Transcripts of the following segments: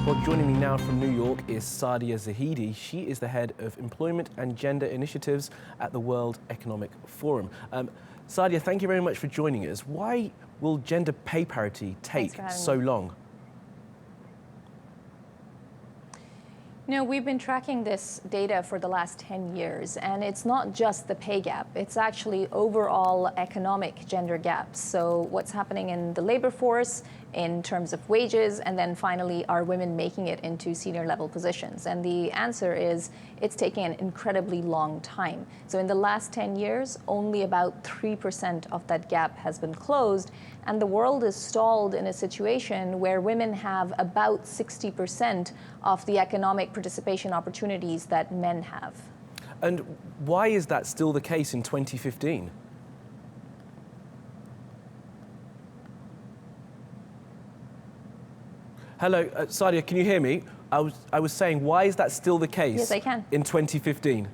Well, joining me now from New York is Saadia Zahidi. She is the head of Employment and Gender Initiatives at the World Economic Forum. Saadia, thank you very much for joining us. Why will gender pay parity take so long? You know, we've been tracking this data for the last 10 years, and it's not just the pay gap, it's actually overall economic gender gaps. So what's happening in the labor force in terms of wages, and then finally, are women making it into senior level positions? And the answer is it's taking an incredibly long time. So in the last 10 years, only about 3% of that gap has been closed, and the world is stalled in a situation where women have about 60% of the economic participation opportunities that men have. And why is that still the case in 2015? Hello, Saadia, can you hear me? I was saying, why is that still the case? Yes, I can. In 2015?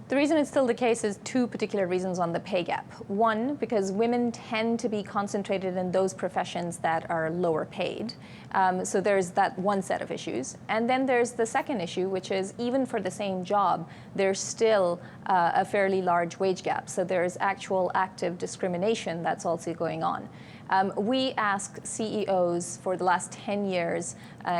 The reason it's still the case is two particular reasons on the pay gap. One, because women tend to be concentrated in those professions that are lower paid. So there's that one set of issues. And then there's the second issue, which is even for the same job, there's still a fairly large wage gap. So there's actual active discrimination that's also going on. We ask CEOs for the last 10 years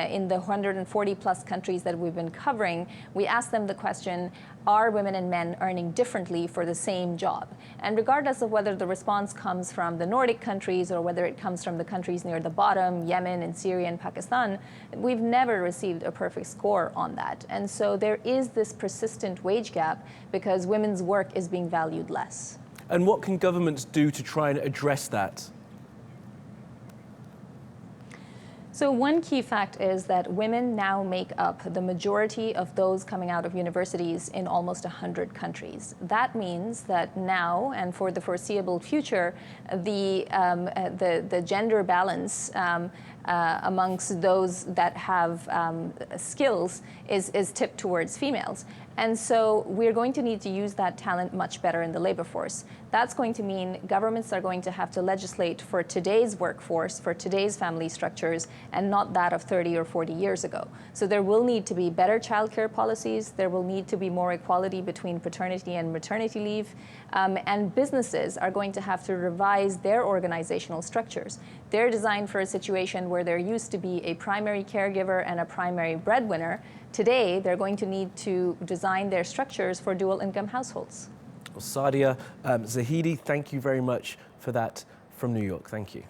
in the 140 plus countries that we've been covering, we ask them the question, are women and men earning differently for the same job? And regardless of whether the response comes from the Nordic countries or whether it comes from the countries near the bottom, Yemen and Syria and Pakistan, we've never received a perfect score on that. And so there is this persistent wage gap because women's work is being valued less. And what can governments do to try and address that? So one key fact is that women now make up the majority of those coming out of universities in almost 100 countries. That means that now and for the foreseeable future, the gender balance amongst those that have skills is tipped towards females. And so we're going to need to use that talent much better in the labor force. That's going to mean governments are going to have to legislate for today's workforce, for today's family structures, and not that of 30 or 40 years ago. So there will need to be better childcare policies, there will need to be more equality between paternity and maternity leave, and businesses are going to have to revise their organizational structures. They're designed for a situation where there used to be a primary caregiver and a primary breadwinner. Today, they're going to need to design their structures for dual income households. Well, Saadia Zahidi, thank you very much for that from New York. Thank you.